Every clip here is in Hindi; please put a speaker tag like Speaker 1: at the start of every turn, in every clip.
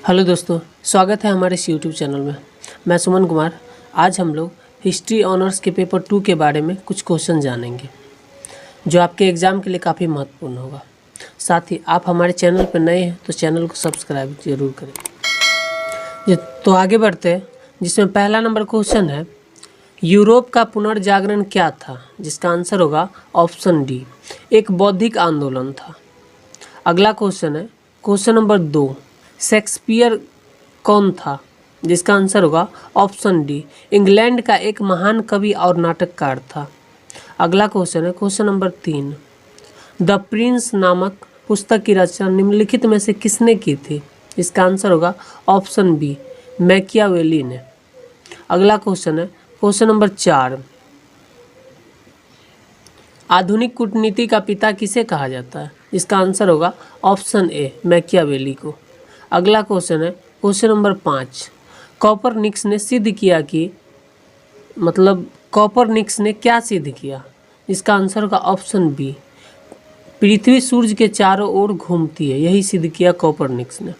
Speaker 1: हेलो दोस्तों, स्वागत है हमारे इस यूट्यूब चैनल में। मैं सुमन कुमार। आज हम लोग हिस्ट्री ऑनर्स के पेपर 2 के बारे में कुछ क्वेश्चन जानेंगे जो आपके एग्ज़ाम के लिए काफ़ी महत्वपूर्ण होगा। साथ ही आप हमारे चैनल पर नए हैं तो चैनल को सब्सक्राइब जरूर करें। तो आगे बढ़ते हैं, जिसमें पहला नंबर क्वेश्चन है, यूरोप का पुनर्जागरण क्या था? जिसका आंसर होगा ऑप्शन डी, एक बौद्धिक आंदोलन था। अगला क्वेश्चन है क्वेश्चन नंबर 2, शेक्सपियर कौन था? जिसका आंसर होगा ऑप्शन डी, इंग्लैंड का एक महान कवि और नाटककार था। अगला क्वेश्चन है क्वेश्चन नंबर 3, द प्रिंस नामक पुस्तक की रचना निम्नलिखित में से किसने की थी? इसका आंसर होगा ऑप्शन बी, मैकियावेली ने। अगला क्वेश्चन है क्वेश्चन नंबर 4, आधुनिक कूटनीति का पिता किसे कहा जाता है? इसका आंसर होगा ऑप्शन ए, मैकियावेली को। अगला क्वेश्चन है क्वेश्चन नंबर 5, कॉपरनिकस ने सिद्ध किया कि कॉपरनिकस ने क्या सिद्ध किया? इसका आंसर होगा ऑप्शन बी, पृथ्वी सूर्य के चारों ओर घूमती है, यही सिद्ध किया कॉपरनिकस ने।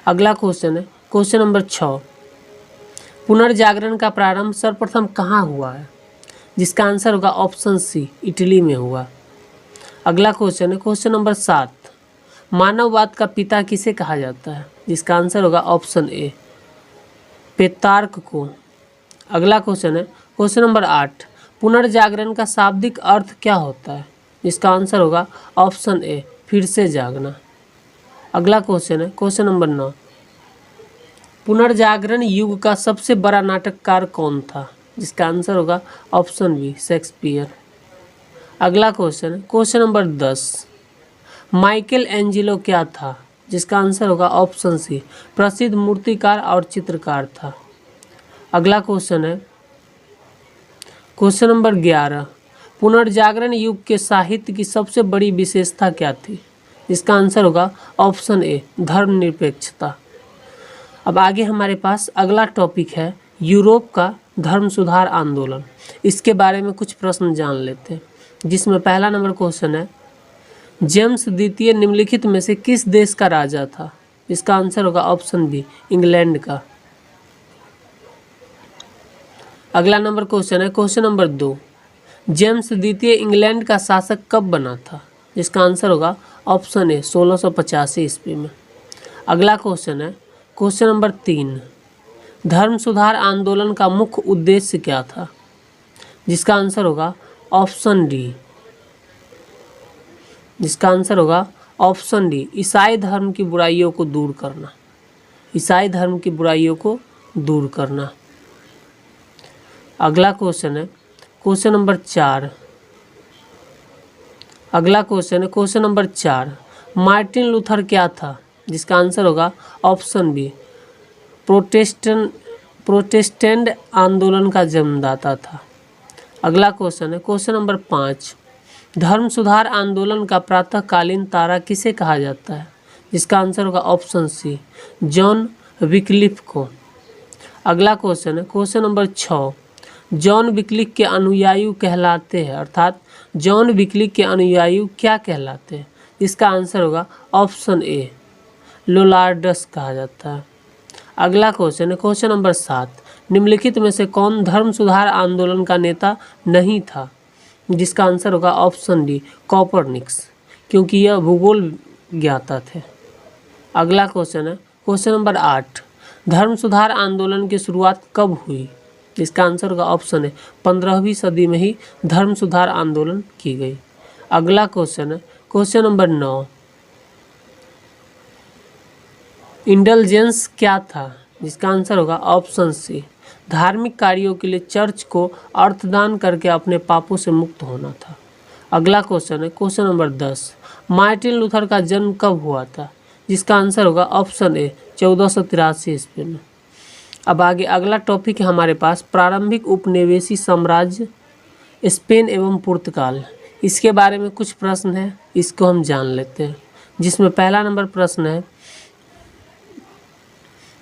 Speaker 1: अगला क्वेश्चन है क्वेश्चन नंबर 6, पुनर्जागरण का प्रारंभ सर्वप्रथम कहाँ हुआ है? जिसका आंसर होगा ऑप्शन सी, इटली में हुआ। अगला क्वेश्चन है क्वेश्चन नंबर 7, मानववाद का पिता किसे कहा जाता है? जिसका आंसर होगा ऑप्शन ए, पेत्रार्क को। अगला क्वेश्चन है क्वेश्चन नंबर 8, पुनर्जागरण का शाब्दिक अर्थ क्या होता है? जिसका आंसर होगा ऑप्शन ए, फिर से जागना। अगला क्वेश्चन है क्वेश्चन नंबर 9, पुनर्जागरण युग का सबसे बड़ा नाटककार कौन था? जिसका आंसर होगा ऑप्शन बी, शेक्सपियर। अगला क्वेश्चन है क्वेश्चन नंबर 10, माइकल एंजेलो क्या था? जिसका आंसर होगा ऑप्शन सी, प्रसिद्ध मूर्तिकार और चित्रकार था। अगला क्वेश्चन है क्वेश्चन नंबर 11, पुनर्जागरण युग के साहित्य की सबसे बड़ी विशेषता क्या थी? इसका आंसर होगा ऑप्शन ए, धर्मनिरपेक्षता। अब आगे हमारे पास अगला टॉपिक है, यूरोप का धर्म सुधार आंदोलन। इसके बारे में कुछ प्रश्न जान लेते हैं, जिसमें पहला नंबर क्वेश्चन है, जेम्स द्वितीय निम्नलिखित में से किस देश का राजा था? इसका आंसर होगा ऑप्शन बी, इंग्लैंड का। अगला नंबर क्वेश्चन है क्वेश्चन नंबर 2, जेम्स द्वितीय इंग्लैंड का शासक कब बना था? जिसका आंसर होगा ऑप्शन ए, 1685 ईस्वी में। अगला क्वेश्चन है क्वेश्चन नंबर 3, धर्म सुधार आंदोलन का मुख्य उद्देश्य क्या था? जिसका आंसर होगा ऑप्शन डी, जिसका आंसर होगा ऑप्शन डी, ईसाई धर्म की बुराइयों को दूर करना। ईसाई धर्म की बुराइयों को दूर करना। अगला क्वेश्चन है क्वेश्चन नंबर 4, अगला क्वेश्चन है क्वेश्चन नंबर 4, मार्टिन लूथर क्या था? जिसका आंसर होगा ऑप्शन बी, प्रोटेस्टेंट आंदोलन का जन्मदाता था। अगला क्वेश्चन है क्वेश्चन नंबर 5, धर्म सुधार आंदोलन का प्रातःकालीन तारा किसे कहा जाता है? जिसका आंसर होगा ऑप्शन सी, जॉन विक्लिफ को। अगला क्वेश्चन है क्वेश्चन नंबर 6, जॉन विक्लिफ के अनुयायी कहलाते हैं, अर्थात जॉन विक्लिफ के अनुयायी क्या कहलाते हैं? इसका आंसर होगा ऑप्शन ए, लोलार्डस कहा जाता है। अगला क्वेश्चन है क्वेश्चन नंबर 7, निम्नलिखित में से कौन धर्म सुधार आंदोलन का नेता नहीं था? जिसका आंसर होगा ऑप्शन डी, कॉपरनिकस, क्योंकि यह भूगोल ज्ञाता थे। अगला क्वेश्चन है क्वेश्चन नंबर 8, धर्म सुधार आंदोलन की शुरुआत कब हुई? जिसका आंसर होगा ऑप्शन है, 15वीं सदी में ही धर्म सुधार आंदोलन की गई। अगला क्वेश्चन है क्वेश्चन नंबर 9, इंडल्जेंस क्या था? जिसका आंसर होगा ऑप्शन सी, धार्मिक कार्यों के लिए चर्च को अर्थदान करके अपने पापों से मुक्त होना था। अगला क्वेश्चन है क्वेश्चन नंबर 10, मार्टिन लूथर का जन्म कब हुआ था? जिसका आंसर होगा ऑप्शन ए, 1483 ईस्वी में। अब आगे अगला टॉपिक है हमारे पास, प्रारंभिक उपनिवेशी साम्राज्य स्पेन एवं पुर्तगाल। इसके बारे में कुछ प्रश्न है, इसको हम जान लेते हैं, जिसमें पहला नंबर प्रश्न है,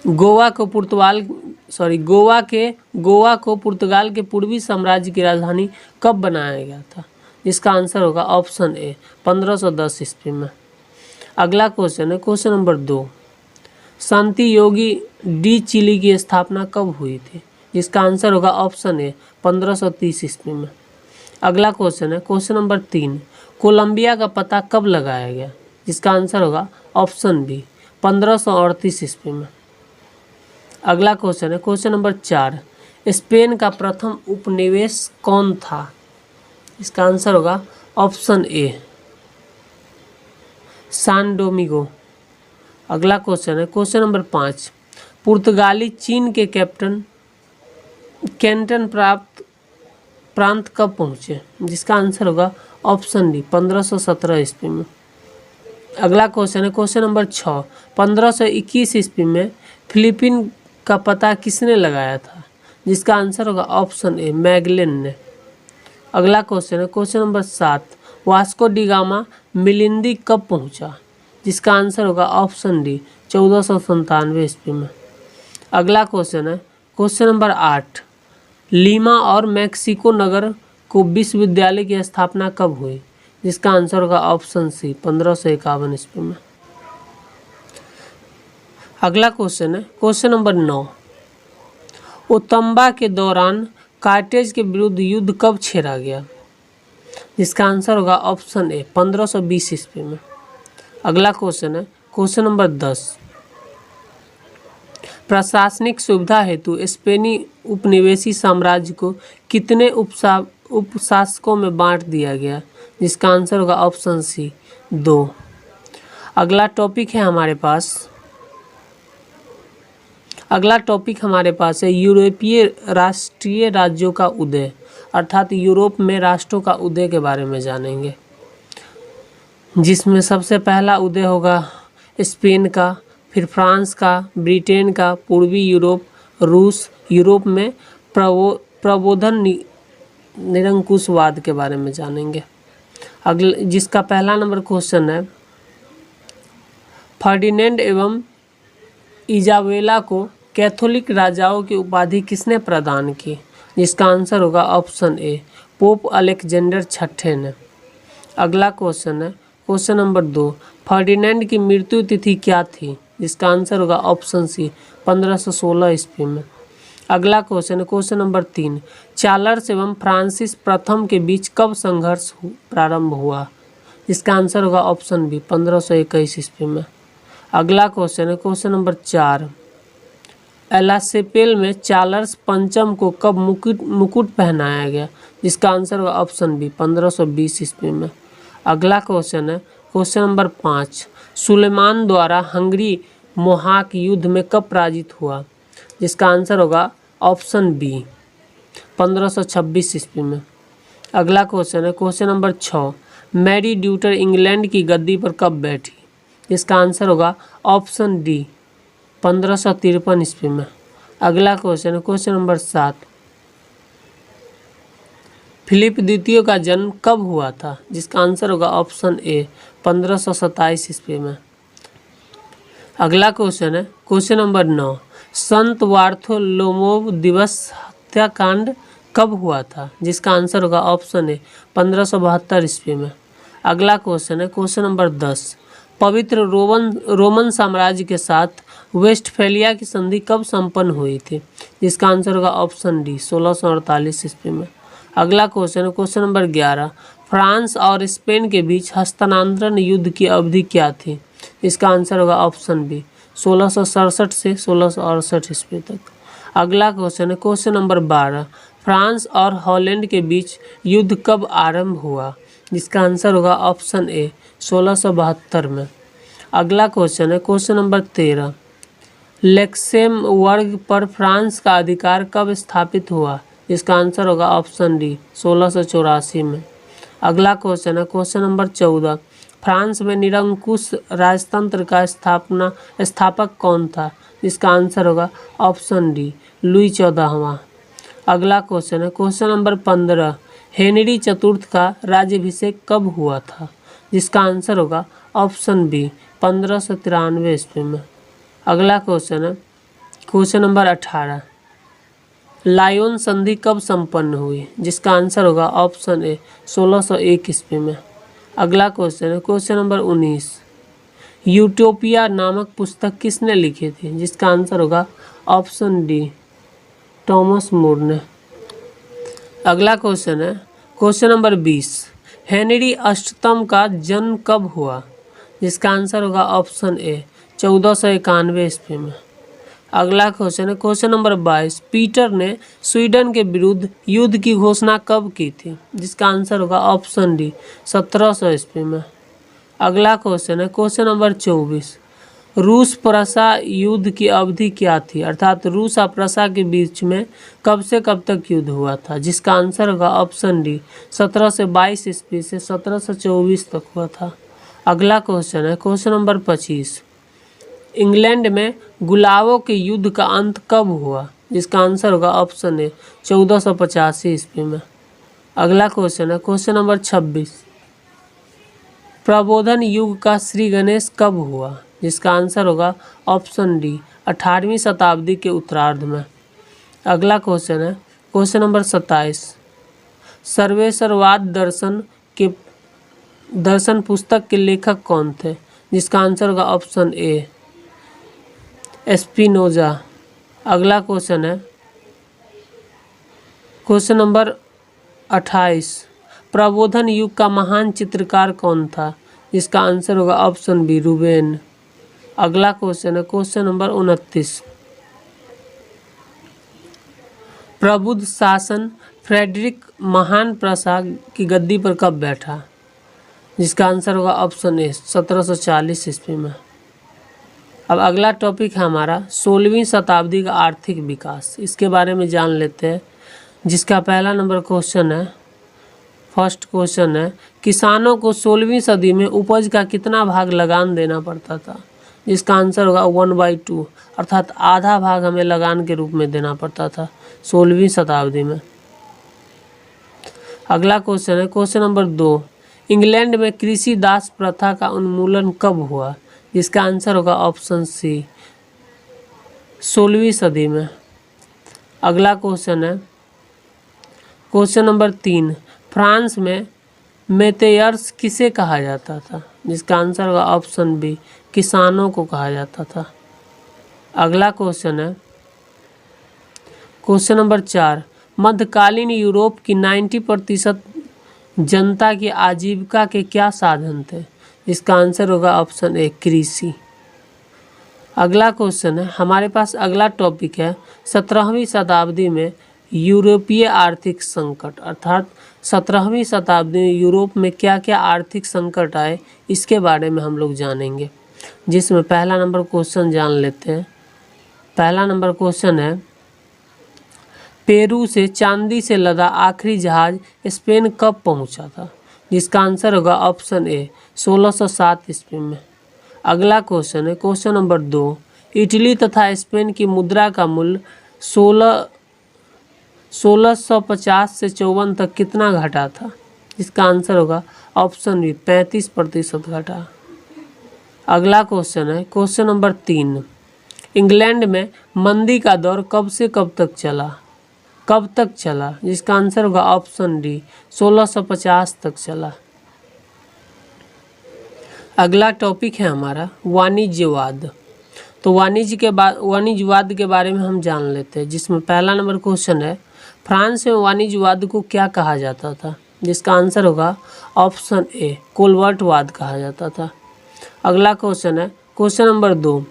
Speaker 1: गोवा को पुर्तगाल के पूर्वी साम्राज्य की राजधानी कब बनाया गया था? इसका आंसर होगा ऑप्शन ए, 1510 ईस्वी में। अगला क्वेश्चन है क्वेश्चन नंबर 2, शांति योगी डी चिली की स्थापना कब हुई थी? जिसका आंसर होगा ऑप्शन ए 1530 ईस्वी में। अगला क्वेश्चन है क्वेश्चन नंबर 3, कोलंबिया का पता कब लगाया गया? जिसका आंसर होगा ऑप्शन बी 1538 ईस्वी में। अगला क्वेश्चन है क्वेश्चन नंबर 4, स्पेन का प्रथम उपनिवेश कौन था? इसका आंसर होगा ऑप्शन ए सान डोमिंगो। अगला क्वेश्चन है क्वेश्चन नंबर 5, पुर्तगाली चीन के कैप्टन कैंटन प्रांत कब पहुँचे? जिसका आंसर होगा ऑप्शन डी 1517 ईस्वी में। अगला क्वेश्चन है क्वेश्चन नंबर 6, 1521 ईस्वी में फिलीपीन का पता किसने लगाया था? जिसका आंसर होगा ऑप्शन ए मैगेलन ने। अगला क्वेश्चन है question number 7, Vasco da Gama Malindi कब पहुंचा? जिसका आंसर होगा ऑप्शन डी 1497 ईस्वी में। अगला क्वेश्चन है क्वेश्चन नंबर 8, लीमा और मैक्सिको नगर को विश्वविद्यालय की स्थापना कब हुई? जिसका आंसर होगा ऑप्शन सी 1551 ईस्वी में। अगला क्वेश्चन है क्वेश्चन नंबर 9, ओतंबा के दौरान कार्टेज के विरुद्ध युद्ध कब छेड़ा गया? जिसका आंसर होगा ऑप्शन ए 1520 ईस्वी में। अगला क्वेश्चन है क्वेश्चन नंबर 10, प्रशासनिक सुविधा हेतु स्पेनी उपनिवेशी साम्राज्य को कितने उपशासकों में बांट दिया गया? जिसका आंसर होगा ऑप्शन सी 2। अगला टॉपिक हमारे पास है यूरोपीय राष्ट्रीय राज्यों का उदय, अर्थात यूरोप में राष्ट्रों का उदय के बारे में जानेंगे, जिसमें सबसे पहला उदय होगा स्पेन का, फिर फ्रांस का, ब्रिटेन का, पूर्वी यूरोप, रूस, यूरोप में प्रबोधन निरंकुशवाद के बारे में जानेंगे। अगले जिसका पहला नंबर क्वेश्चन है, फर्डिनेंड एवं इजाबेला को कैथोलिक राजाओं की उपाधि किसने प्रदान की? जिसका आंसर होगा ऑप्शन ए पोप अलेक्जेंडर छठे ने। अगला क्वेश्चन है क्वेश्चन नंबर 2, फर्डिनेंड की मृत्यु तिथि क्या थी? जिसका आंसर होगा ऑप्शन सी 1516 ईस्वी में। अगला क्वेश्चन है क्वेश्चन नंबर 3, चार्ल्स एवं फ्रांसिस प्रथम के बीच कब संघर्ष प्रारंभ हुआ? जिसका आंसर होगा ऑप्शन बी 1521 ईस्वी में। अगला क्वेश्चन है क्वेश्चन नंबर 4, एलासेपेल में चार्ल्स पंचम को कब मुकुट पहनाया गया? जिसका आंसर होगा ऑप्शन बी 1520 ईस्वी में। अगला क्वेश्चन है क्वेश्चन नंबर 5, सुलेमान द्वारा हंगरी मोहाक युद्ध में कब पराजित हुआ? जिसका आंसर होगा ऑप्शन बी 1526 ईस्वी में। अगला क्वेश्चन है question number 6, Mary Tudor England की गद्दी पर कब बैठी? इसका आंसर होगा ऑप्शन डी 1553 ईस्वी में। अगला क्वेश्चन है क्वेश्चन नंबर 7, फिलिप द्वितीय का जन्म कब हुआ था? जिसका आंसर होगा ऑप्शन ए 1527 ईस्वी में। अगला क्वेश्चन है क्वेश्चन नंबर 9, संत वार्थोलोमेव दिवस हत्याकांड कब हुआ था? जिसका आंसर होगा ऑप्शन ए 1572 ईस्वी में। अगला क्वेश्चन है क्वेश्चन नंबर 10, पवित्र रोमन साम्राज्य के साथ वेस्टफेलिया की संधि कब संपन्न हुई थी? जिसका आंसर होगा ऑप्शन डी 1648 ईस्वी में। अगला क्वेश्चन है क्वेश्चन नंबर 11, फ्रांस और स्पेन के बीच हस्तांतरण युद्ध की अवधि क्या थी? इसका आंसर होगा ऑप्शन बी 1667 से 1668 ईस्वी तक। अगला क्वेश्चन है क्वेश्चन नंबर 12, फ्रांस और हॉलैंड के बीच युद्ध कब आरंभ हुआ? जिसका आंसर होगा ऑप्शन ए 1672 में। अगला क्वेश्चन है क्वेश्चन नंबर 13, लक्सेमबर्ग पर फ्रांस का अधिकार कब स्थापित हुआ? इसका आंसर होगा ऑप्शन डी 1684 में। अगला क्वेश्चन है क्वेश्चन नंबर 14, फ्रांस में निरंकुश राजतंत्र का स्थापक कौन था? इसका आंसर होगा ऑप्शन डी लुई 14वां। अगला क्वेश्चन है क्वेश्चन नंबर 15, हेनरी चतुर्थ का राज्याभिषेक कब हुआ था? जिसका आंसर होगा ऑप्शन बी 1593 ईस्वी में। अगला क्वेश्चन है क्वेश्चन नंबर 18, लायोन संधि कब संपन्न हुई? जिसका आंसर होगा ऑप्शन ए 1601 ईस्वी में। अगला क्वेश्चन है क्वेश्चन नंबर 19, यूटोपिया नामक पुस्तक किसने लिखी थी? जिसका आंसर होगा ऑप्शन डी, टॉमस मोर ने। अगला क्वेश्चन है क्वेश्चन नंबर 20, हेनरी अष्टम का जन्म कब हुआ? जिसका आंसर होगा ऑप्शन ए, 1491 ईस्वी में। अगला क्वेश्चन है क्वेश्चन नंबर 22, पीटर ने स्वीडन के विरुद्ध युद्ध की घोषणा कब की थी? जिसका आंसर होगा ऑप्शन डी, 1700 ईस्वी में। अगला क्वेश्चन है क्वेश्चन नंबर 24, रूस प्रशा युद्ध की अवधि क्या थी? अर्थात रूस और प्रशा के बीच में कब से कब तक युद्ध हुआ था? जिसका आंसर होगा ऑप्शन डी, 1722 ईस्वी से 1724 तक हुआ था। अगला क्वेश्चन है क्वेश्चन नंबर 25, इंग्लैंड में गुलाबों के युद्ध का अंत कब हुआ? जिसका आंसर होगा ऑप्शन ए, 1485 ईस्वी में। अगला क्वेश्चन है क्वेश्चन नंबर 26, प्रबोधन युग का श्री गणेश कब हुआ? जिसका आंसर होगा ऑप्शन डी, 18वीं शताब्दी के उत्तरार्ध में। अगला क्वेश्चन है क्वेश्चन नंबर 27, सर्वेश्वरवाद दर्शन पुस्तक के लेखक कौन थे? जिसका आंसर होगा ऑप्शन ए, स्पिनोजा। अगला क्वेश्चन है क्वेश्चन नंबर 28, प्रबोधन युग का महान चित्रकार कौन था? जिसका आंसर होगा ऑप्शन बी, रूबेन। अगला क्वेश्चन है क्वेश्चन नंबर 29, प्रबुद्ध शासन फ्रेडरिक महान प्रशा की गद्दी पर कब बैठा? जिसका आंसर होगा ऑप्शन ए, 1740 ईस्वी में। अब अगला टॉपिक है हमारा 16वीं शताब्दी का आर्थिक विकास, इसके बारे में जान लेते हैं। जिसका पहला नंबर क्वेश्चन है, फर्स्ट क्वेश्चन है, किसानों को 16वीं सदी में उपज का कितना भाग लगान देना पड़ता था? जिसका आंसर होगा 1/2, अर्थात आधा भाग हमें लगान के रूप में देना पड़ता था 16वीं शताब्दी में। अगला क्वेश्चन है क्वेश्चन नंबर 2, इंग्लैंड में कृषि दास प्रथा का उन्मूलन कब हुआ? जिसका आंसर होगा ऑप्शन सी, 16वीं सदी में। अगला क्वेश्चन है क्वेश्चन नंबर 3, फ्रांस में मेतेयर्स किसे कहा जाता था? जिसका आंसर होगा ऑप्शन बी, किसानों को कहा जाता था। अगला क्वेश्चन है क्वेश्चन नंबर 4, मध्यकालीन यूरोप की 90% जनता की आजीविका के क्या साधन थे? इसका आंसर होगा ऑप्शन ए, कृषि। अगला क्वेश्चन है हमारे पास, अगला टॉपिक है 17वीं शताब्दी में यूरोपीय आर्थिक संकट, अर्थात 17वीं शताब्दी में यूरोप में क्या क्या आर्थिक संकट आए इसके बारे में हम लोग जानेंगे। जिसमें पहला नंबर क्वेश्चन जान लेते हैं। पहला नंबर क्वेश्चन है, पेरू से चांदी से लदा आखिरी जहाज स्पेन कब पहुंचा था? जिसका आंसर होगा ऑप्शन ए, 1607 ईस्वी में। अगला क्वेश्चन है क्वेश्चन नंबर 2, इटली तथा स्पेन की मुद्रा का मूल्य 1650 से 54 तक कितना घटा था? इसका आंसर होगा ऑप्शन बी, 35% घटा। अगला क्वेश्चन है क्वेश्चन नंबर 3, इंग्लैंड में मंदी का दौर कब से कब तक चला? जिसका आंसर होगा ऑप्शन डी, 1650 तक चला। अगला टॉपिक है हमारा वाणिज्यवाद। तो वाणिज्यवाद के बारे में हम जान लेते हैं। जिसमें पहला नंबर क्वेश्चन है, फ्रांस में वाणिज्यवाद को क्या कहा जाता था? जिसका आंसर होगा ऑप्शन ए, कोलवर्टवाद कहा जाता था। अगला क्वेश्चन है क्वेश्चन नंबर 2,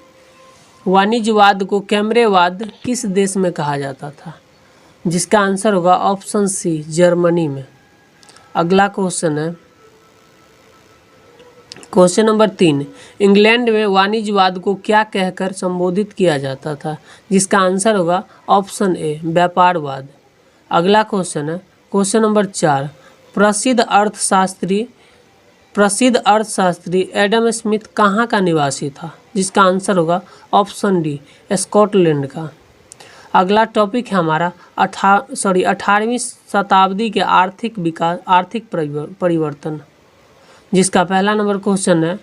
Speaker 1: वाणिज्यवाद को कैमरेवाद किस देश में कहा जाता था? जिसका आंसर होगा ऑप्शन सी, जर्मनी में। अगला क्वेश्चन है क्वेश्चन नंबर 3, इंग्लैंड में वाणिज्यवाद को क्या कहकर संबोधित किया जाता था? जिसका आंसर होगा ऑप्शन ए, व्यापारवाद। अगला क्वेश्चन है क्वेश्चन नंबर 4, प्रसिद्ध अर्थशास्त्री एडम स्मिथ कहाँ का निवासी था? जिसका आंसर होगा ऑप्शन डी, स्कॉटलैंड का। अगला टॉपिक है हमारा 18वीं शताब्दी के आर्थिक परिवर्तन। जिसका पहला नंबर क्वेश्चन है,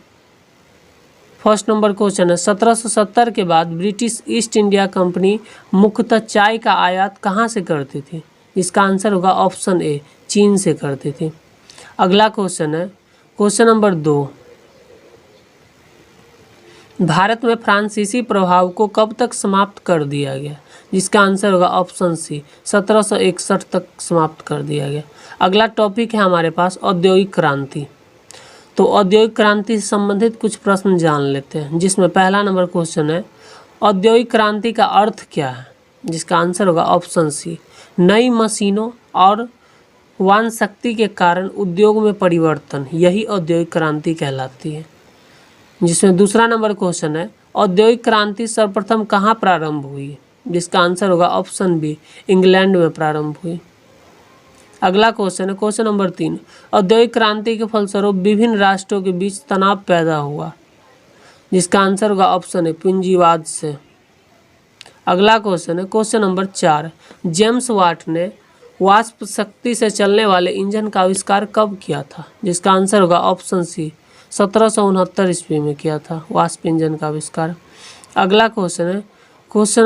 Speaker 1: फर्स्ट नंबर क्वेश्चन है, 1770 के बाद ब्रिटिश ईस्ट इंडिया कंपनी मुख्यतः चाय का आयात कहाँ से करती थी? इसका आंसर होगा ऑप्शन ए, चीन से करती थी। अगला क्वेश्चन है क्वेश्चन नंबर 2, भारत में फ्रांसीसी प्रभाव को कब तक समाप्त कर दिया गया, जिसका आंसर होगा ऑप्शन सी 1761 तक समाप्त कर दिया गया। अगला टॉपिक है हमारे पास औद्योगिक क्रांति। तो औद्योगिक क्रांति से संबंधित कुछ प्रश्न जान लेते हैं, जिसमें पहला नंबर क्वेश्चन है औद्योगिक क्रांति का अर्थ क्या है, जिसका आंसर होगा ऑप्शन सी नई मशीनों और वान शक्ति के कारण उद्योग में परिवर्तन, यही औद्योगिक क्रांति कहलाती है। जिसमें दूसरा नंबर क्वेश्चन है औद्योगिक क्रांति सर्वप्रथम कहाँ प्रारंभ हुई, जिसका आंसर होगा ऑप्शन बी इंग्लैंड में प्रारंभ हुई। अगला क्वेश्चन है क्वेश्चन नंबर 3 औद्योगिक क्रांति के फलस्वरूप विभिन्न राष्ट्रों के बीच तनाव पैदा हुआ, जिसका आंसर होगा ऑप्शन है पूंजीवाद से। अगला क्वेश्चन है क्वेश्चन नंबर 4 जेम्स वाट ने वाष्प शक्ति से चलने वाले इंजन का आविष्कार कब किया था, जिसका आंसर होगा ऑप्शन सी 1769 ईस्वी में किया था वाष्प इंजन का आविष्कार। अगला क्वेश्चन है क्वेश्चन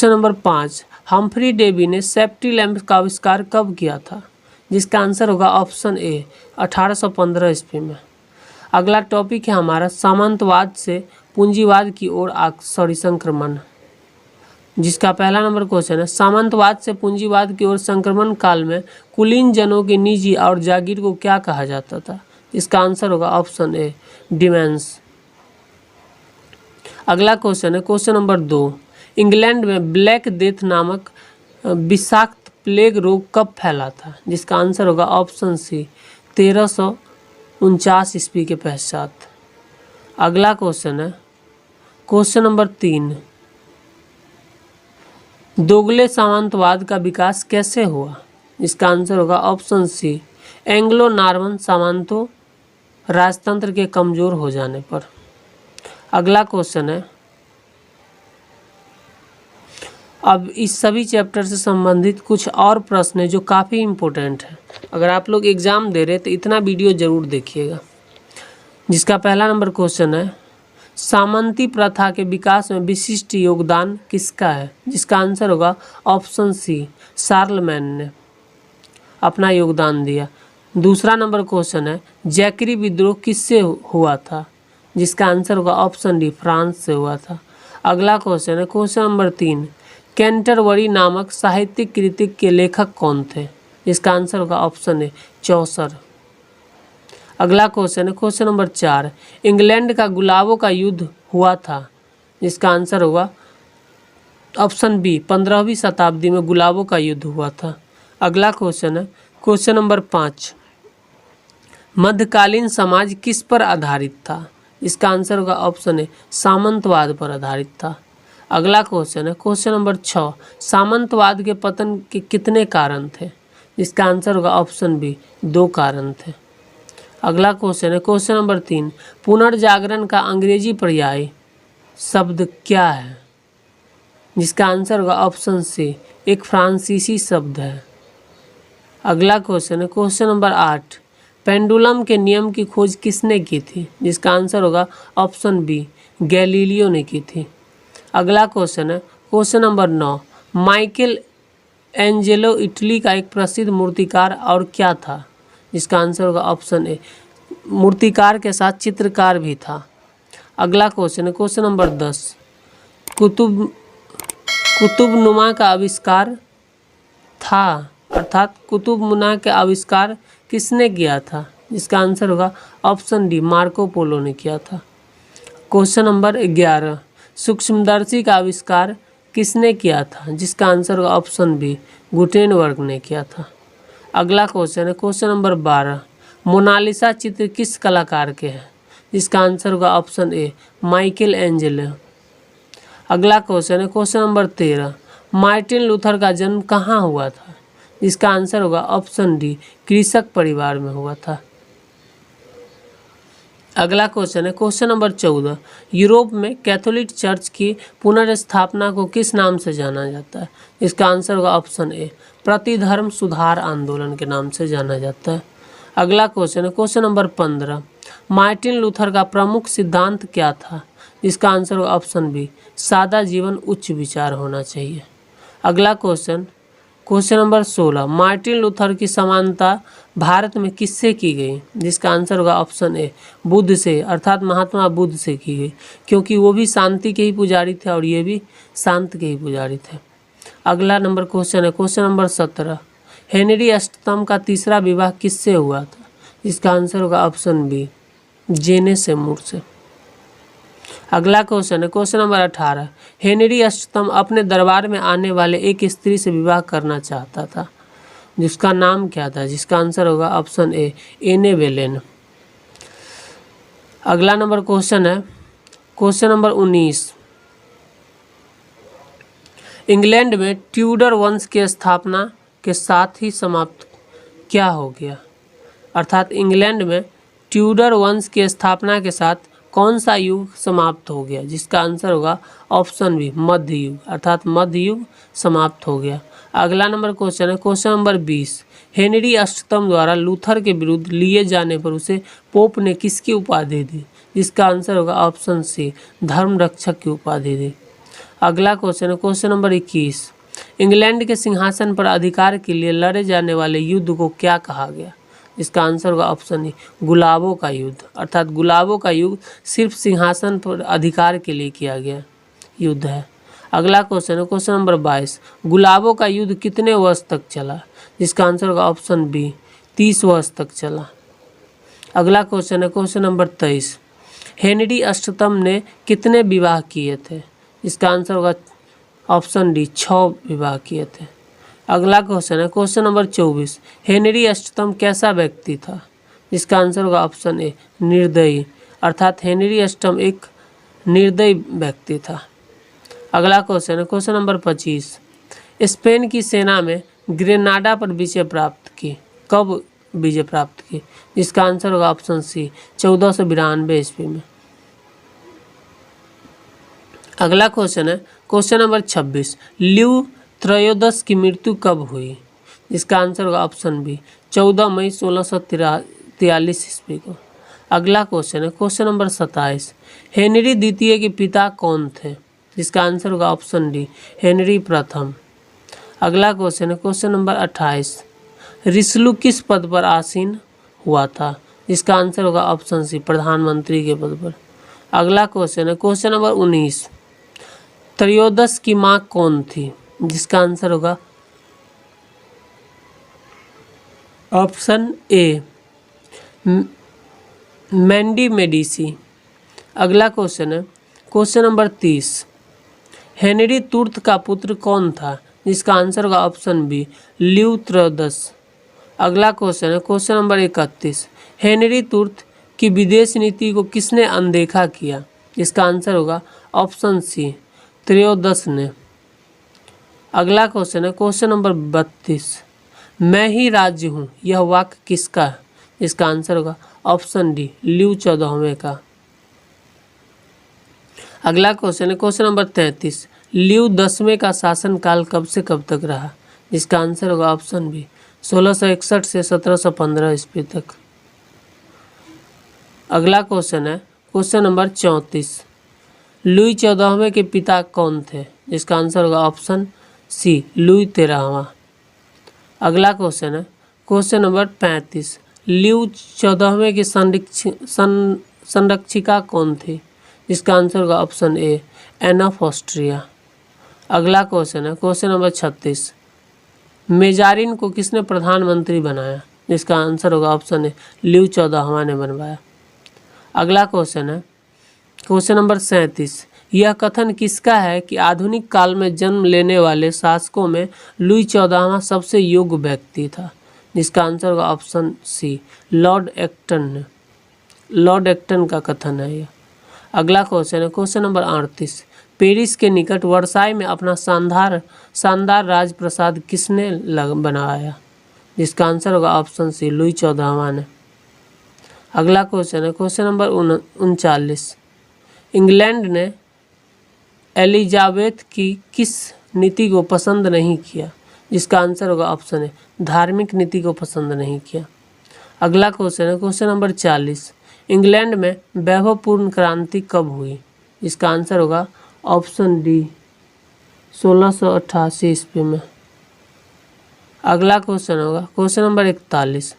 Speaker 1: नंबर 5 हम्फ्री डेवी ने सेफ्टी लैंप का आविष्कार कब किया था, जिसका आंसर होगा ऑप्शन ए 1815 ईस्वी में। अगला टॉपिक है हमारा सामंतवाद से पूंजीवाद की ओर संक्रमण, जिसका पहला नंबर क्वेश्चन है सामंतवाद से पूंजीवाद की ओर संक्रमण काल में कुलीन जनों के निजी और जागीर को क्या कहा जाता था, इसका आंसर होगा ऑप्शन ए डिमेंस। अगला क्वेश्चन है क्वेश्चन नंबर 2 इंग्लैंड में ब्लैक डेथ नामक विषाक्त प्लेग रोग कब फैला था, जिसका आंसर होगा ऑप्शन सी 1349 ईस्वी के पश्चात। अगला क्वेश्चन है क्वेश्चन नंबर 3 दोगले सामंतवाद का विकास कैसे हुआ, इसका आंसर होगा ऑप्शन सी एंग्लो नॉर्मन सामंतों राजतंत्र के कमज़ोर हो जाने पर। अगला क्वेश्चन है अब इस सभी चैप्टर से संबंधित कुछ और प्रश्न है जो काफ़ी इम्पोर्टेंट है, अगर आप लोग एग्ज़ाम दे रहे तो इतना वीडियो ज़रूर देखिएगा। जिसका पहला नंबर क्वेश्चन है सामंती प्रथा के विकास में विशिष्ट योगदान किसका है, जिसका आंसर होगा ऑप्शन सी शार्लमैन ने अपना योगदान दिया। दूसरा नंबर क्वेश्चन है जैकरी विद्रोह किससे हुआ था, जिसका आंसर होगा ऑप्शन डी फ्रांस से हुआ था। अगला क्वेश्चन है क्वेश्चन नंबर 3 कैंटरबरी नामक साहित्यिक कृति के लेखक कौन थे, जिसका आंसर होगा ऑप्शन ए चौसर। अगला क्वेश्चन है क्वेश्चन नंबर 4 इंग्लैंड का गुलाबों का युद्ध हुआ था, जिसका आंसर होगा ऑप्शन बी 15वीं शताब्दी में गुलाबों का युद्ध हुआ था। अगला क्वेश्चन है क्वेश्चन नंबर 5 मध्यकालीन समाज किस पर आधारित था, इसका आंसर होगा ऑप्शन ए सामंतवाद पर आधारित था। अगला क्वेश्चन है क्वेश्चन नंबर 6 सामंतवाद के पतन के कितने कारण थे, इसका आंसर होगा ऑप्शन बी 2 कारण थे। अगला क्वेश्चन है क्वेश्चन नंबर 3 पुनर्जागरण का अंग्रेजी पर्याय शब्द क्या है, जिसका आंसर होगा ऑप्शन सी एक फ्रांसीसी शब्द है। अगला क्वेश्चन है क्वेश्चन नंबर 8 पेंडुलम के नियम की खोज किसने की थी, जिसका आंसर होगा ऑप्शन बी गैलीलियो ने की थी। अगला क्वेश्चन है question number 9 Michael Angelo Italy का एक प्रसिद्ध मूर्तिकार और क्या था, जिसका आंसर होगा ऑप्शन ए मूर्तिकार के साथ चित्रकार भी था। अगला क्वेश्चन है क्वेश्चन नंबर 10 कुतुबनुमा का आविष्कार था अर्थात कुतुबनुमा का आविष्कार किसने किया था, जिसका आंसर होगा ऑप्शन डी मार्को पोलो ने किया था। क्वेश्चन नंबर 11 सूक्ष्मदर्शी का आविष्कार किसने किया था, जिसका आंसर होगा ऑप्शन बी गुटेनबर्ग ने किया था। अगला क्वेश्चन है क्वेश्चन नंबर 12 मोनालिसा चित्र किस कलाकार के हैं, जिसका आंसर होगा ऑप्शन ए माइकल एंजेलो। अगला क्वेश्चन है क्वेश्चन नंबर 13 मार्टिन लूथर का जन्म कहाँ हुआ था, जिसका आंसर होगा ऑप्शन डी कृषक परिवार में हुआ था। अगला क्वेश्चन है क्वेश्चन नंबर 14 यूरोप में कैथोलिक चर्च की पुनर्स्थापना को किस नाम से जाना जाता है, इसका आंसर होगा ऑप्शन ए प्रतिधर्म सुधार आंदोलन के नाम से जाना जाता है। अगला क्वेश्चन है क्वेश्चन नंबर 15 मार्टिन लूथर का प्रमुख सिद्धांत क्या था, जिसका आंसर होगा ऑप्शन बी सादा जीवन उच्च विचार होना चाहिए। अगला question question number 16, Martin Luther की समानता भारत में किससे की गई? जिसका आंसर होगा ऑप्शन ए, बुद्ध से, अर्थात महात्मा बुद्ध से की गई, क्योंकि वो भी शांति के ही पुजारी थे और ये भी शांत के ही पुजारी थे। अगला नंबर क्वेश्चन है क्वेश्चन नंबर 17, हेनरी अष्टम का तीसरा विवाह किससे हुआ था? जिसका आंसर होगा ऑप्शन बी, जेने सेमूर से। अगला क्वेश्चन है क्वेश्चन नंबर 18, हेनरी अष्टम अपने दरबार में आने वाले एक स्त्री से विवाह करना चाहता था, जिसका नाम क्या था? जिसका आंसर होगा ऑप्शन ए, एने बेलेन। अगला नंबर क्वेश्चन है क्वेश्चन नंबर 19, इंग्लैंड में ट्यूडर वंश की स्थापना के साथ ही समाप्त क्या हो गया? अर्थात इंग्लैंड में ट्यूडर वंश की स्थापना के साथ कौन सा युग समाप्त हो गया? जिसका आंसर होगा ऑप्शन बी, मध्य युग, अर्थात मध्य युग समाप्त हो गया। अगला नंबर क्वेश्चन है क्वेश्चन नंबर 20, हेनरी अष्टम द्वारा लूथर के विरुद्ध लिए जाने पर उसे पोप ने किसकी उपाधि दी? जिसका आंसर होगा ऑप्शन सी, धर्म रक्षक की उपाधि दी। अगला क्वेश्चन है क्वेश्चन नंबर 21, इंग्लैंड के सिंहासन पर अधिकार के लिए लड़े जाने वाले युद्ध को क्या कहा गया? इसका आंसर होगा ऑप्शन ए, गुलाबों का युद्ध, अर्थात गुलाबों का युद्ध सिर्फ सिंहासन पर अधिकार के लिए किया गया युद्ध है। अगला क्वेश्चन है क्वेश्चन नंबर 22, गुलाबों का युद्ध कितने वर्ष तक चला? जिसका आंसर होगा ऑप्शन बी, 30 वर्ष तक चला। अगला क्वेश्चन है क्वेश्चन नंबर 23, हेनरी अष्टम ने कितने विवाह किए थे? इसका आंसर होगा ऑप्शन डी, 6 विवाह किए थे। अगला क्वेश्चन है क्वेश्चन नंबर 24, हेनरी अष्टम कैसा व्यक्ति था? जिसका आंसर होगा ऑप्शन ए, निर्दयी, अर्थात हेनरी अष्टम एक निर्दयी व्यक्ति था। अगला क्वेश्चन है क्वेश्चन नंबर 25, स्पेन की सेना में ग्रेनाडा पर विजय प्राप्त की, कब विजय प्राप्त की? जिसका आंसर होगा ऑप्शन सी, 1492 ईस्वी में। अगला क्वेश्चन है क्वेश्चन नंबर 26, ल्यू त्रयोदश की मृत्यु कब हुई? जिसका आंसर होगा ऑप्शन बी, 14 मई 1643 ईस्वी को। अगला क्वेश्चन है क्वेश्चन नंबर 27, हेनरी द्वितीय के पिता कौन थे? जिसका आंसर होगा ऑप्शन डी, हेनरी प्रथम। अगला क्वेश्चन है क्वेश्चन नंबर 28, रिसलू किस पद पर आसीन हुआ था? जिसका आंसर होगा ऑप्शन सी, प्रधानमंत्री के पद पर। अगला क्वेश्चन है क्वेश्चन नंबर 19, त्रयोदश की माँ कौन थी? जिसका आंसर होगा ऑप्शन ए, मैंडी मेडिसी। अगला क्वेश्चन है क्वेश्चन नंबर 30, हेनरी तुर्त का पुत्र कौन था? जिसका आंसर होगा ऑप्शन बी, ल्यू त्रयोदश। अगला क्वेश्चन है क्वेश्चन नंबर 31, हेनरी तुर्त की विदेश नीति को किसने अनदेखा किया? जिसका आंसर होगा ऑप्शन सी, त्रयोदश ने। अगला क्वेश्चन है क्वेश्चन नंबर 32, मैं ही राज्य हूँ, यह वाक्य किसका है? इसका आंसर होगा ऑप्शन डी, ल्यू 14वें का। अगला क्वेश्चन है क्वेश्चन नंबर 33, ल्यू 10वें का शासनकाल कब से कब तक रहा? जिसका आंसर होगा ऑप्शन बी, 1661 से 1715 ईस्वी तक। अगला क्वेश्चन है क्वेश्चन नंबर 34, लुई 14वें के पिता कौन थे? जिसका आंसर होगा ऑप्शन सी, लुई 13वां। अगला क्वेश्चन है क्वेश्चन नंबर 35, ल्यू 14वें की संरक्षिका कौन थी? जिसका आंसर होगा option A, Anne of Austria. अगला क्वेश्चन है क्वेश्चन नंबर 36, मेजारिन को किसने प्रधानमंत्री बनाया? जिसका आंसर होगा ऑप्शन ए, ल्यू 14वां ने बनवाया। अगला क्वेश्चन है क्वेश्चन नंबर 37, यह कथन किसका है कि आधुनिक काल में जन्म लेने वाले शासकों में लुई 14वां सबसे योग्य व्यक्ति था? जिसका आंसर होगा ऑप्शन सी, लॉर्ड एक्टन ने। लॉर्ड एक्टन का कथन है यह। अगला क्वेश्चन है क्वेश्चन नंबर 38, पेरिस के निकट वर्साई में अपना शानदार राजप्रासाद किसने बनाया? जिसका आंसर होगा ऑप्शन सी, लुई 14वां ने। अगला क्वेश्चन है क्वेश्चन नंबर 39, इंग्लैंड ने एलिजाबेथ की किस नीति को पसंद नहीं किया? जिसका आंसर होगा ऑप्शन है, धार्मिक नीति को पसंद नहीं किया। अगला क्वेश्चन है क्वेश्चन नंबर 40, इंग्लैंड में वैभवपूर्ण क्रांति कब हुई? इसका आंसर होगा ऑप्शन डी, 1688 ईस्वी में। अगला क्वेश्चन होगा क्वेश्चन नंबर 41,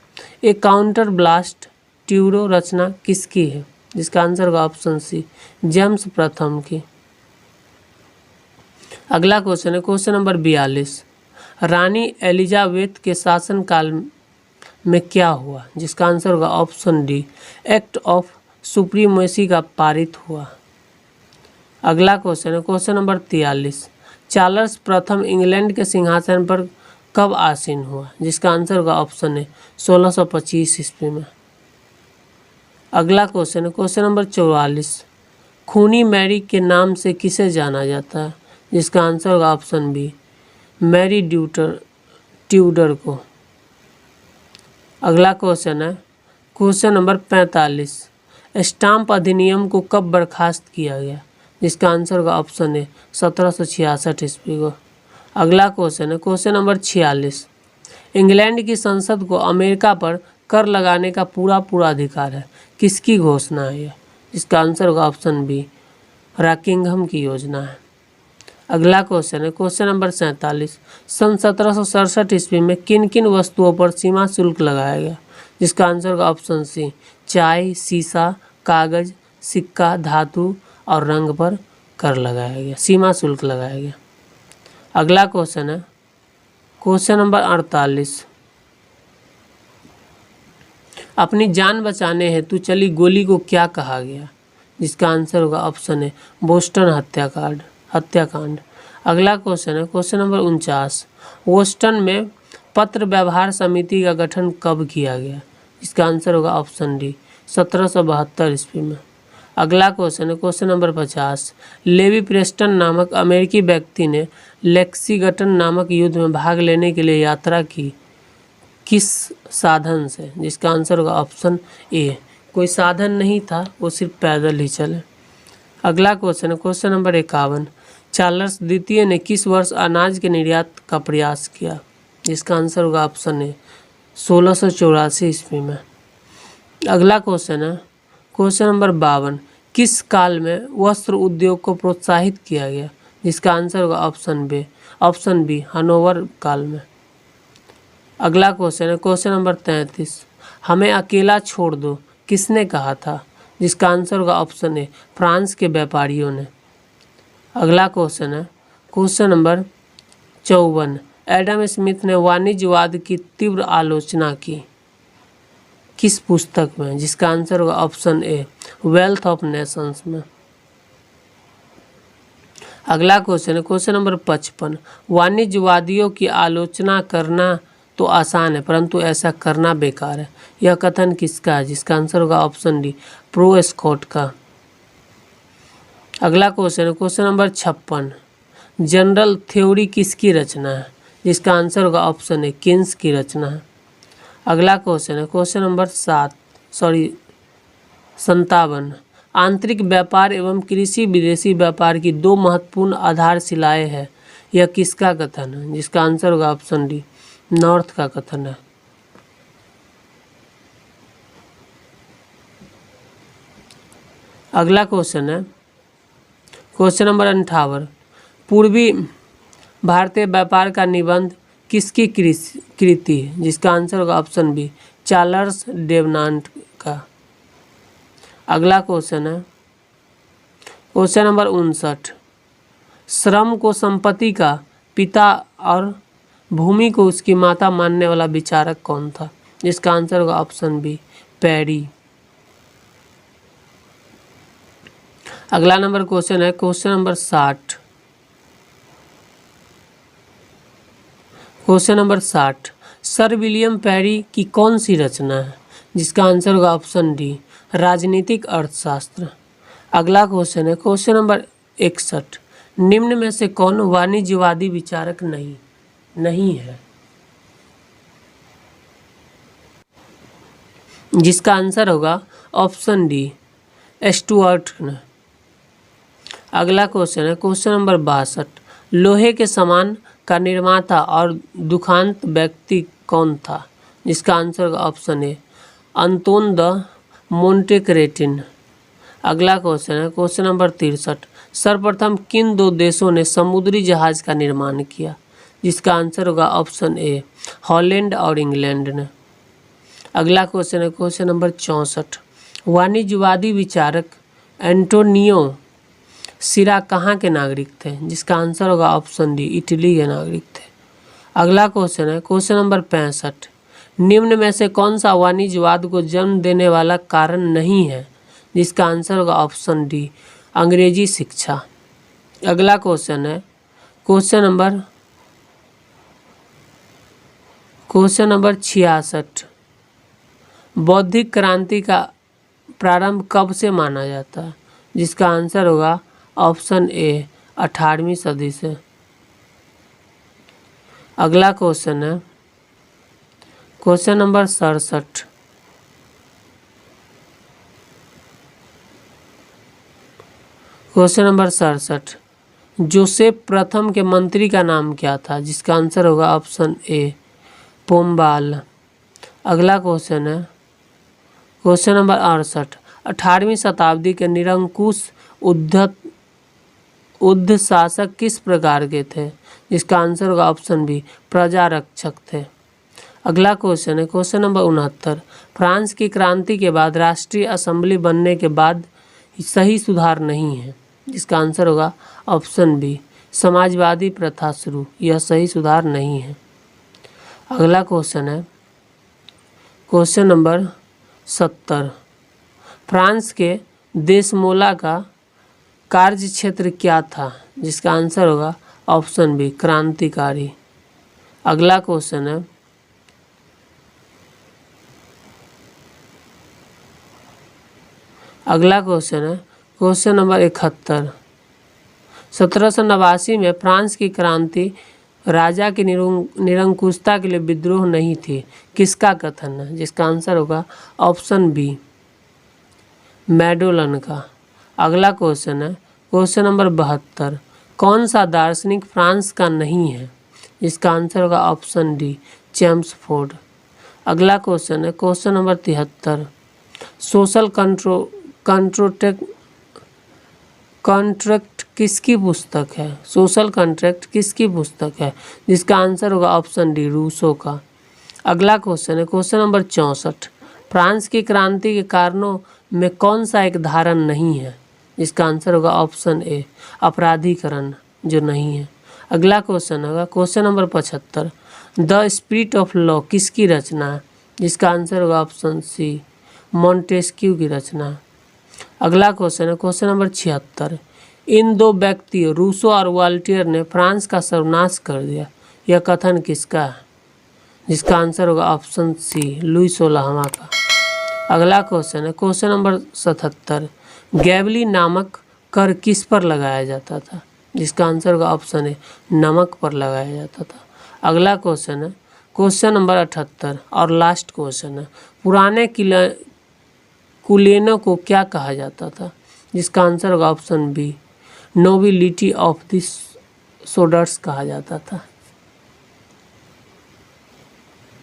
Speaker 1: एक काउंटर ब्लास्ट ट्यूरो रचना किसकी है? जिसका आंसर होगा ऑप्शन सी, जेम्स प्रथम की। अगला क्वेश्चन है क्वेश्चन नंबर 42, रानी एलिजाबेथ के शासनकाल में क्या हुआ? जिसका आंसर होगा option D, act of supremacy का पारित हुआ। अगला क्वेश्चन है क्वेश्चन नंबर 43, चार्ल्स प्रथम इंग्लैंड के सिंहासन पर कब आसीन हुआ? जिसका आंसर होगा ऑप्शन ए, 1625 ईस्वी में। अगला क्वेश्चन है क्वेश्चन नंबर 44, खूनी मैरी के नाम से किसे जाना जाता है? जिसका आंसर होगा ऑप्शन बी, मैरी ट्यूडर को। अगला क्वेश्चन है क्वेश्चन नंबर 45, स्टाम्प अधिनियम को कब बर्खास्त किया गया? जिसका आंसर होगा ऑप्शन ए, 1766 ईस्वी को। अगला क्वेश्चन है क्वेश्चन नंबर 46, इंग्लैंड की संसद को अमेरिका पर कर लगाने का पूरा अधिकार है, किसकी घोषणा है यह? इसका आंसर होगा ऑप्शन बी, रॉकिंघम की योजना है। अगला क्वेश्चन है क्वेश्चन नंबर 47, सन 1767 ईस्वी में किन किन वस्तुओं पर सीमा शुल्क लगाया गया? जिसका आंसर होगा ऑप्शन सी, चाय, सीसा, कागज, सिक्का, धातु और रंग पर कर लगाया गया, सीमा शुल्क लगाया गया। अगला क्वेश्चन है क्वेश्चन नंबर 48, अपनी जान बचाने हेतु चली गोली को क्या कहा गया? जिसका आंसर होगा ऑप्शन ए, बोस्टन हत्याकांड। अगला क्वेश्चन है क्वेश्चन नंबर 49, बोस्टन में पत्र व्यवहार समिति का गठन कब किया गया? इसका आंसर होगा ऑप्शन डी, 1772 ईस्वी में। अगला क्वेश्चन है क्वेश्चन नंबर 50, लेवी प्रेस्टन नामक अमेरिकी व्यक्ति ने लेक्सिंगटन नामक युद्ध में भाग लेने के लिए यात्रा की किस साधन से? जिसका आंसर होगा ऑप्शन ए, कोई साधन नहीं था, वो सिर्फ पैदल ही चले। अगला क्वेश्चन है क्वेश्चन नंबर 51, चार्ल्स द्वितीय ने किस वर्ष अनाज के निर्यात का प्रयास किया? जिसका आंसर होगा ऑप्शन ए, 1684 ईस्वी में। अगला क्वेश्चन है क्वेश्चन नंबर 52, किस काल में वस्त्र उद्योग को प्रोत्साहित किया गया? जिसका आंसर होगा ऑप्शन बी, हनोवर काल में। अगला क्वेश्चन है क्वेश्चन नंबर 33, हमें अकेला छोड़ दो किसने कहा था? जिसका आंसर होगा ऑप्शन ए, फ्रांस के व्यापारियों ने। अगला क्वेश्चन है क्वेश्चन नंबर 54, एडम स्मिथ ने वाणिज्यवाद की तीव्र आलोचना की किस पुस्तक में? जिसका आंसर होगा option A, wealth of Nations में। अगला क्वेश्चन है क्वेश्चन नंबर 55, वाणिज्यवादियों की आलोचना करना तो आसान है परंतु ऐसा करना बेकार है, यह कथन किसका है? जिसका आंसर होगा ऑप्शन डी, प्रो स्कॉट का। अगला क्वेश्चन है क्वेश्चन नंबर 56, जनरल थ्योरी किसकी रचना है? जिसका आंसर होगा ऑप्शन ए, किन्स की रचना है। अगला क्वेश्चन है क्वेश्चन नंबर 57, आंतरिक व्यापार एवं कृषि विदेशी व्यापार की दो महत्वपूर्ण आधारशिलाएं हैं, यह किसका कथन है? जिसका आंसर होगा ऑप्शन डी, नॉर्थ का कथन है। अगला क्वेश्चन है क्वेश्चन नंबर 58, पूर्वी भारतीय व्यापार का निबंध किसकी कृति है? जिसका आंसर होगा ऑप्शन बी, चार्ल्स डेवनांट का। अगला क्वेश्चन है क्वेश्चन नंबर 59, श्रम को संपत्ति का पिता और भूमि को उसकी माता मानने वाला विचारक कौन था? जिसका आंसर होगा ऑप्शन बी, पैरी। अगला नंबर क्वेश्चन है question number 60, question number 60, sir William Parry की कौन सी रचना है? जिसका आंसर होगा ऑप्शन डी, राजनीतिक अर्थशास्त्र। अगला क्वेश्चन है क्वेश्चन नंबर 61, निम्न में से कौन वाणिज्यवादी विचारक नहीं है? जिसका आंसर होगा ऑप्शन डी, स्टुअर्ट ने। अगला क्वेश्चन है क्वेश्चन नंबर 62, लोहे के सामान का निर्माता और दुखांत व्यक्ति कौन था? जिसका आंसर होगा ऑप्शन ए, अंतोन द मोंटेक्रेटिन। अगला क्वेश्चन है क्वेश्चन नंबर 63, सर्वप्रथम किन दो देशों ने समुद्री जहाज का निर्माण किया? जिसका आंसर होगा ऑप्शन ए हॉलैंड और इंग्लैंड ने। अगला क्वेश्चन है क्वेश्चन नंबर 64। वाणिज्यवादी विचारक एंटोनियो सिरा कहाँ के नागरिक थे? जिसका आंसर होगा ऑप्शन डी इटली के नागरिक थे। अगला क्वेश्चन है क्वेश्चन नंबर 65। निम्न में से कौन सा वाणिज्यवाद को जन्म देने वाला कारण नहीं है? जिसका आंसर होगा ऑप्शन डी अंग्रेजी शिक्षा। अगला क्वेश्चन है क्वेश्चन नंबर 66। बौद्धिक क्रांति का प्रारंभ कब से माना जाता है? जिसका आंसर होगा ऑप्शन ए 18वीं सदी से। अगला क्वेश्चन है question number 67। Question number 67। Joseph प्रथम के मंत्री का नाम क्या था? जिसका आंसर होगा ऑप्शन ए पोम्बाल। अगला क्वेश्चन है क्वेश्चन नंबर 68। 18वीं शताब्दी के निरंकुश उद्ध शासक किस प्रकार के थे? जिसका आंसर होगा ऑप्शन बी प्रजारक्षक थे। अगला क्वेश्चन है क्वेश्चन नंबर 69। फ्रांस की क्रांति के बाद राष्ट्रीय असेंबली बनने के बाद सही सुधार नहीं है। जिसका आंसर होगा ऑप्शन बी समाजवादी प्रथा शुरू, यह सही सुधार नहीं है। अगला क्वेश्चन है क्वेश्चन नंबर 70। फ्रांस के देशमोला का कार्य क्षेत्र क्या था? जिसका आंसर होगा ऑप्शन बी क्रांतिकारी। अगला क्वेश्चन है क्वेश्चन नंबर 71। 1789 में फ्रांस की क्रांति राजा की निरंकुशता के लिए विद्रोह नहीं थी, किसका कथन है? जिसका आंसर होगा ऑप्शन बी मैडोलन का। अगला क्वेश्चन है क्वेश्चन नंबर 72। कौन सा दार्शनिक फ्रांस का नहीं है? जिसका आंसर होगा ऑप्शन डी चेम्सफोर्ड। अगला क्वेश्चन है क्वेश्चन नंबर 73। सोशल कॉन्ट्रैक्ट किसकी पुस्तक है? सोशल कॉन्ट्रैक्ट किसकी पुस्तक है? जिसका आंसर होगा ऑप्शन डी रूसो का। अगला क्वेश्चन है क्वेश्चन नंबर 64। फ्रांस की क्रांति के कारणों में कौन सा एक धारण नहीं है? जिसका आंसर होगा ऑप्शन ए अपराधीकरण, जो नहीं है। अगला क्वेश्चन होगा question number 75। The spirit of law किसकी रचना है? जिसका आंसर होगा ऑप्शन सी मॉन्टेस्क्यू की रचना है। अगला क्वेश्चन है क्वेश्चन नंबर 76। इन दो व्यक्तियों रूसो और वॉल्टेयर ने फ्रांस का सर्वनाश कर दिया, यह कथन किसका है? जिसका आंसर होगा ऑप्शन सी लुई 16वां का। अगला क्वेश्चन है क्वेश्चन नंबर 77। गैबली नामक कर किस पर लगाया जाता था? जिसका आंसर होगा ऑप्शन ए नमक पर लगाया जाता था। अगला क्वेश्चन है क्वेश्चन नंबर 78 और लास्ट क्वेश्चन है पुराने कुलीनों को क्या कहा जाता था? जिसका आंसर होगा option B nobility of the soldiers कहा जाता था।